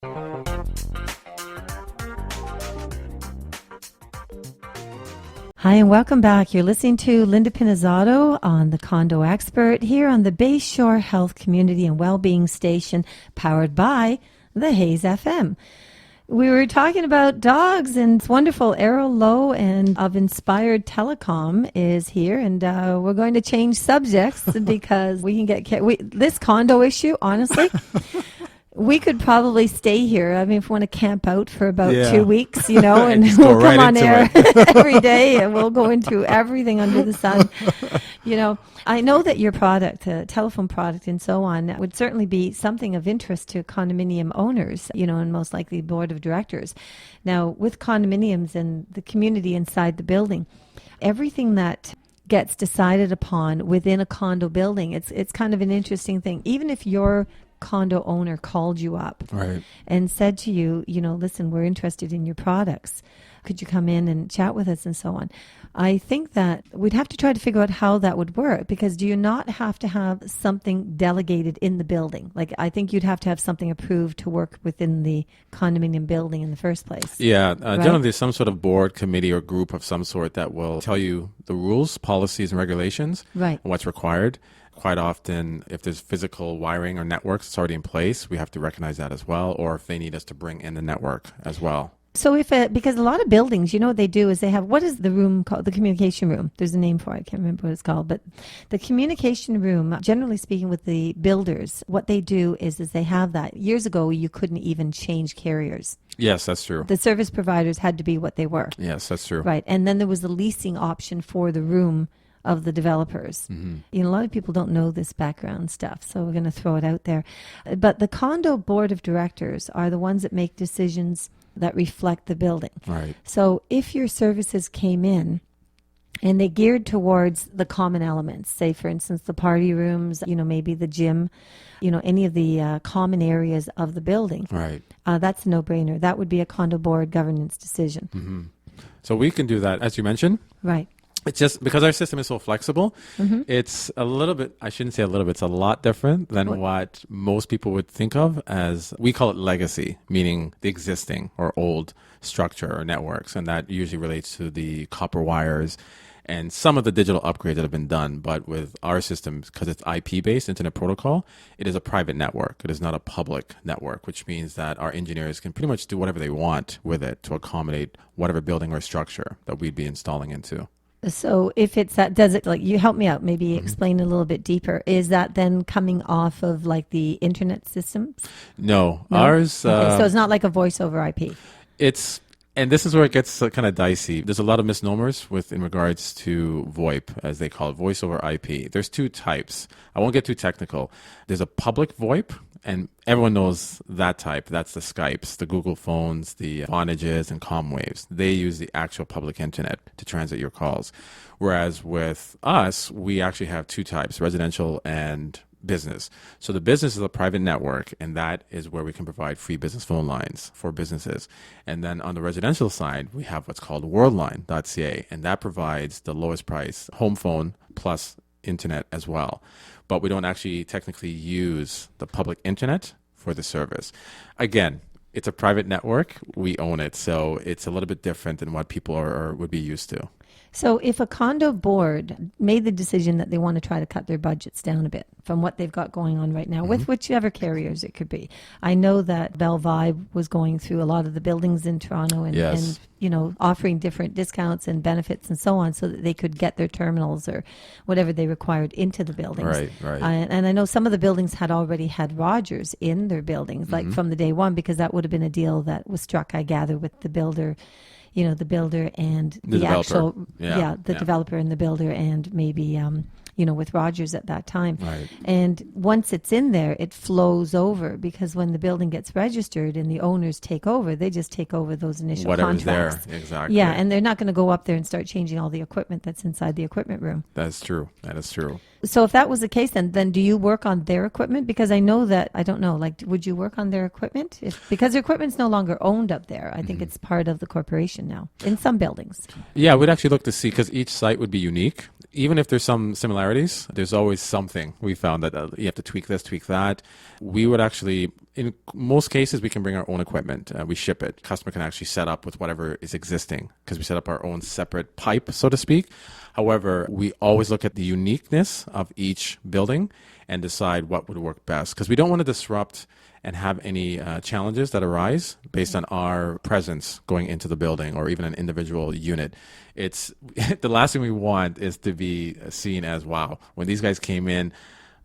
Hi, and welcome back. You're listening to Linda Pinizzato on the Condo Expert here on the Bayshore Health Community and Wellbeing Station, powered by the Hayes FM. We were talking about dogs, and it's wonderful. Errol Lowe and of Inspired Telecom is here, and we're going to change subjects because we can get this condo issue, honestly. We could probably stay here. I mean, if we want to camp out for about 2 weeks, and we'll come on air every day and we'll go into everything under the sun. I know that your product, telephone product and so on, would certainly be something of interest to condominium owners, and most likely board of directors. Now, with condominiums and the community inside the building, everything that gets decided upon within a condo building, it's kind of an interesting thing. Even if your condo owner called you up and said to you, listen, we're interested in your products. Could you come in and chat with us and so on? I think that we'd have to try to figure out how that would work, because do you not have to have something delegated in the building? Like, I think you'd have to have something approved to work within the condominium building in the first place. Yeah, generally there's some sort of board, committee, or group of some sort that will tell you the rules, policies, and regulations, and what's required. Quite often, if there's physical wiring or networks that's already in place, we have to recognize that as well, or if they need us to bring in the network as well. So because a lot of buildings, what they do is they have, what is the room called? The communication room. There's a name for it. I can't remember what it's called. But the communication room, generally speaking with the builders, what they do is they have that. Years ago, you couldn't even change carriers. Yes, that's true. The service providers had to be what they were. Yes, that's true. Right. And then there was the leasing option for the room of the developers. A lot of people don't know this background stuff, so we're going to throw it out there. But the condo board of directors are the ones that make decisions that reflect the building. Right. So if your services came in and they geared towards the common elements, say for instance the party rooms, maybe the gym, any of the common areas of the building, that's a no-brainer. That would be a condo board governance decision. So we can do that, as you mentioned. Right. It's just because our system is so flexible, it's a little bit, I shouldn't say a little bit, it's a lot different than what most people would think of as, we call it legacy, meaning the existing or old structure or networks. And that usually relates to the copper wires and some of the digital upgrades that have been done. But with our system, because it's IP-based, Internet Protocol, it is a private network. It is not a public network, which means that our engineers can pretty much do whatever they want with it to accommodate whatever building or structure that we'd be installing into. So if it's that, does it, like, you help me out, maybe explain a little bit deeper. Is that then coming off of like the internet systems? No. Ours. Okay, so it's not like a voice over IP. And this is where it gets kind of dicey. There's a lot of misnomers in regards to VoIP, as they call it, voice over IP. There's two types. I won't get too technical. There's a public VoIP, and everyone knows that type. That's the Skypes, the Google phones, the Vonages, and Comwaves. They use the actual public internet to transit your calls. Whereas with us, we actually have two types, residential and business. So the business is a private network, and that is where we can provide free business phone lines for businesses. And then on the residential side, we have what's called worldline.ca, and that provides the lowest price home phone plus internet as well. But we don't actually technically use the public internet for the service. Again, it's a private network. We own it. So it's a little bit different than what people would be used to. So if a condo board made the decision that they want to try to cut their budgets down a bit from what they've got going on right now, with whichever carriers it could be. I know that Bell Vibe was going through a lot of the buildings in Toronto and offering different discounts and benefits and so on so that they could get their terminals or whatever they required into the buildings. Right. And I know some of the buildings had already had Rogers in their buildings, like from the day one, because that would have been a deal that was struck, I gather, with the builder. The builder and the actual, developer and the builder, and maybe, with Rogers at that time. Right. And once it's in there, it flows over, because when the building gets registered and the owners take over, they just take over those initial whatever's contracts. There, exactly. Yeah, and they're not going to go up there and start changing all the equipment that's inside the equipment room. That's true. That is true. So if that was the case, then do you work on their equipment? Because I know that, I don't know, like, would you work on their equipment? Because their equipment's no longer owned up there. I think it's part of the corporation now in some buildings. Yeah, we'd actually look to see, because each site would be unique. Even if there's some similarities, there's always something we found that you have to tweak this, tweak that. We would actually, in most cases, we can bring our own equipment. We ship it. Customer can actually set up with whatever is existing because we set up our own separate pipe, so to speak. However, we always look at the uniqueness of each building and decide what would work best, because we don't want to disrupt and have any challenges that arise based on our presence going into the building or even an individual unit. It's the last thing we want is to be seen as, wow, when these guys came in,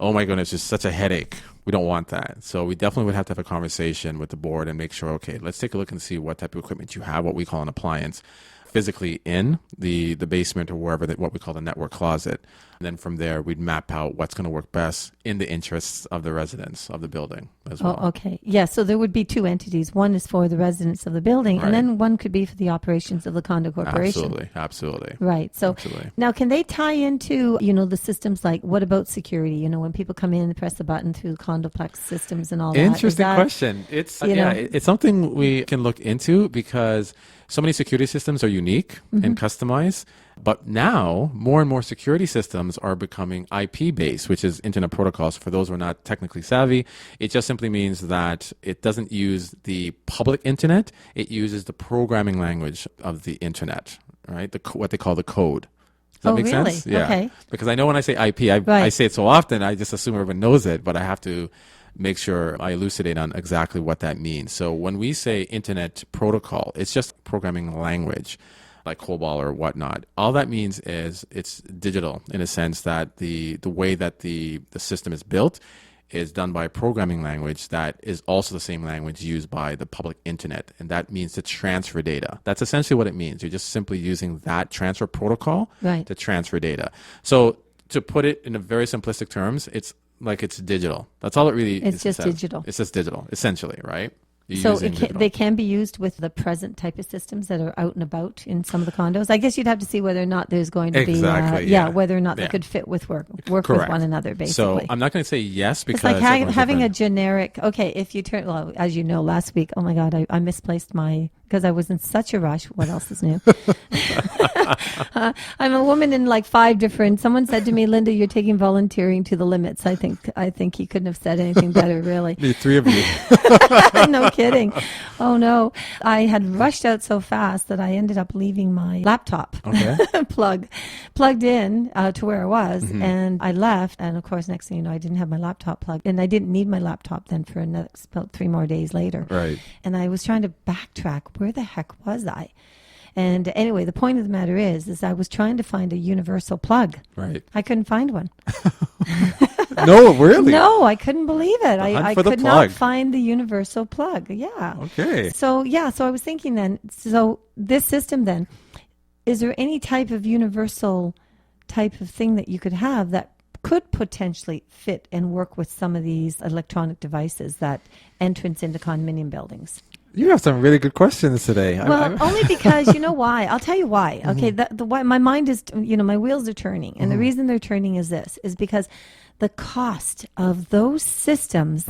oh my goodness, just such a headache. We don't want that. So we definitely would have to have a conversation with the board and make sure, okay, let's take a look and see what type of equipment you have, what we call an appliance, physically in the basement or wherever, what we call the network closet. And then from there, we'd map out what's going to work best in the interests of the residents of the building as well. Oh, okay. Yeah, so there would be two entities. One is for the residents of the building, Right. and then one could be for the operations of the condo corporation. Absolutely. Right. So Absolutely. now, can they tie into, the systems, like, what about security? When people come in and press the button through the Condoplex systems and all that. Interesting question. It's it's something we can look into, because so many security systems are unique and customized. But now, more and more security systems are becoming IP-based, which is Internet Protocols. For those who are not technically savvy, it just simply means that it doesn't use the public Internet. It uses the programming language of the Internet, right? What they call the code. Does that make really? sense? Yeah. Okay. Because I know when I say IP, I say it so often, I just assume everyone knows it, but I have to make sure I elucidate on exactly what that means. So when we say Internet Protocol, it's just programming language, like COBOL or whatnot. All that means is it's digital, in a sense that the way that the system is built is done by a programming language that is also the same language used by the public internet. And that means to transfer data. That's essentially what it means. You're just simply using that transfer protocol to transfer data. So to put it in a very simplistic terms, it's like it's digital. That's all it really is. It's just digital. It's just digital, essentially, right? So they can be used with the present type of systems that are out and about in some of the condos. I guess you'd have to see whether or not there's going to be, whether or not they could fit with work with one another, basically. So I'm not going to say yes, because it's like having a generic, if you turn, well, as you know, last week, oh my God, I misplaced because I was in such a rush. What else is new? I'm a woman in like 5 different, someone said to me, Linda, you're taking volunteering to the limits. I think he couldn't have said anything better, really. The 3 of you. No kidding. Oh no. I had rushed out so fast that I ended up leaving my laptop plugged in to where I was, and I left, and of course next thing you know, I didn't have my laptop plugged, and I didn't need my laptop then for about 3 more days later. Right. And I was trying to backtrack. Where the heck was I? And anyway, the point of the matter is I was trying to find a universal plug. Right. I couldn't find one. No, really? No, I couldn't believe it. I could not plug. find the universal plug. Yeah. Okay. So I was thinking then, so this system then, is there any type of universal type of thing that you could have that could potentially fit and work with some of these electronic devices that entrance into condominium buildings? You have some really good questions today. Well, only because, you know why? I'll tell you why. Okay, why my mind is, my wheels are turning. And the reason they're turning is because the cost of those systems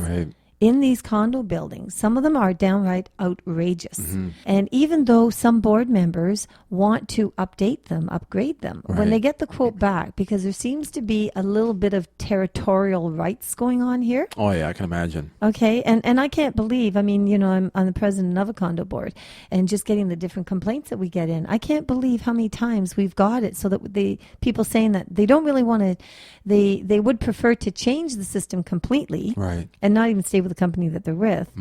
in these condo buildings, some of them are downright outrageous. And even though some board members want to upgrade them, when they get the quote back, because there seems to be a little bit of territorial rights going on here. Oh, yeah, I can imagine. Okay, and I can't believe, I'm the president of a condo board, and just getting the different complaints that we get in, I can't believe how many times we've got it so that the people saying that they don't really want to, they would prefer to change the system completely and not even stay with the company that they're with.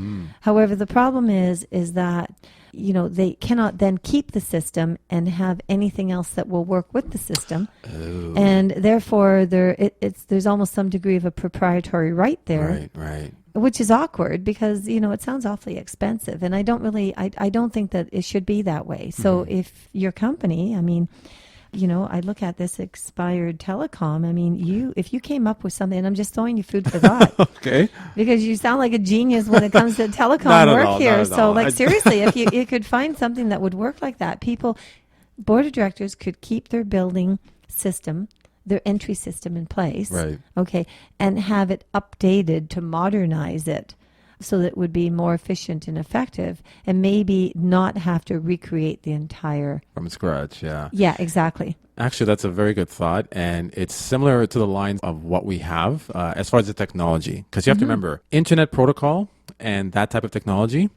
However, the problem is that they cannot then keep the system and have anything else that will work with the system, and therefore there's almost some degree of a proprietary right there, which is awkward because it sounds awfully expensive, and I don't think that it should be that way. So if your company, I look at this expired telecom. If you came up with something, and I'm just throwing you food for thought. Okay. Because you sound like a genius when it comes to telecom work here. So, seriously, if you could find something that would work like that, board of directors could keep their building system their entry system in place. Right. Okay. And have it updated to modernize it so that it would be more efficient and effective, and maybe not have to recreate the entire. From scratch, yeah. Yeah, exactly. Actually, that's a very good thought. And it's similar to the lines of what we have as far as the technology. Because you have to remember, internet protocol and that type of technology,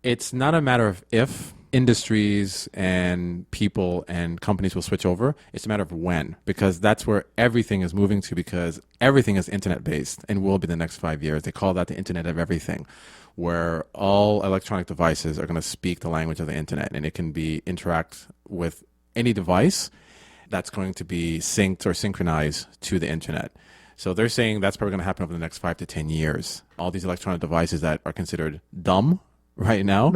it's not a matter of if industries and people and companies will switch over. It's a matter of when, because that's where everything is moving to, because everything is internet based and will be the next 5 years. They call that the Internet of Everything, where all electronic devices are going to speak the language of the internet, and it can be interact with any device that's going to be synced or synchronized to the internet. So they're saying that's probably going to happen over the next 5 to 10 years. All these electronic devices that are considered dumb right now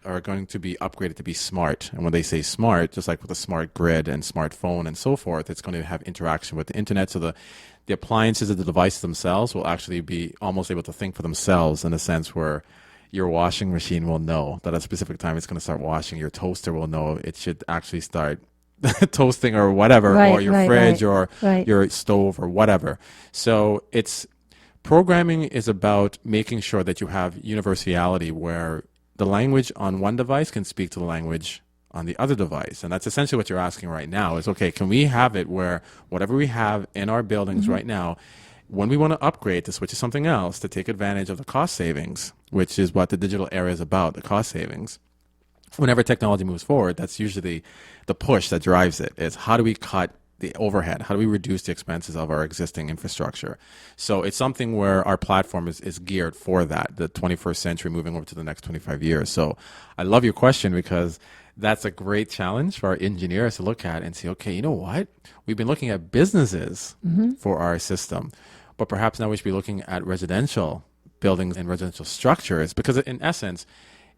are going to be upgraded to be smart. And when they say smart, just like with a smart grid and smartphone and so forth, it's going to have interaction with the internet. So the appliances of the devices themselves will actually be almost able to think for themselves, in a sense where your washing machine will know that at a specific time it's going to start washing. Your toaster will know it should actually start toasting or whatever, or your fridge or your stove or whatever. So it's programming is about making sure that you have universality, where the language on one device can speak to the language on the other device. And that's essentially what you're asking right now is, okay, can we have it where whatever we have in our buildings right now, when we want to upgrade to switch to something else to take advantage of the cost savings, which is what the digital era is about, the cost savings. Whenever technology moves forward, that's usually the push that drives it, is how do we cut the overhead? How do we reduce the expenses of our existing infrastructure? So it's something where our platform is geared for that, the 21st century moving over to the next 25 years. So I love your question, because that's a great challenge for our engineers to look at and say, okay, you know what? We've been looking at businesses for our system, but perhaps now we should be looking at residential buildings and residential structures, because in essence,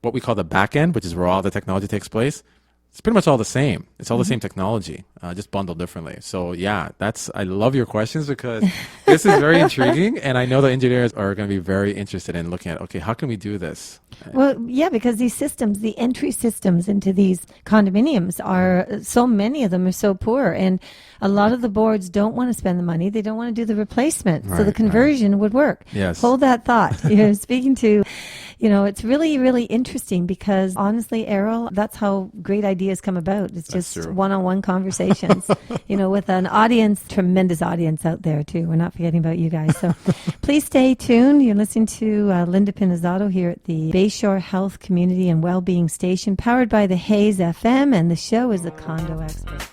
what we call the back end, which is where all the technology takes place, it's pretty much all the same. It's all the same technology, just bundled differently. So yeah, I love your questions, because this is very intriguing. And I know the engineers are going to be very interested in looking at, okay, how can we do this? Well, yeah, because these systems, the entry systems into these condominiums so many of them are so poor. And a lot of the boards don't want to spend the money. They don't want to do the replacement. So the conversion would work. Yes. Hold that thought. You're speaking to, it's really, really interesting, because honestly, Errol, that's how great ideas come about. It's just true. One-on-one conversations, with an audience, tremendous audience out there too. We're not forgetting about you guys. So please stay tuned. You're listening to Linda Pinizzato here at the Bayshore Health Community and Wellbeing Station, powered by the Hayes FM, and the show is the Condo Expert.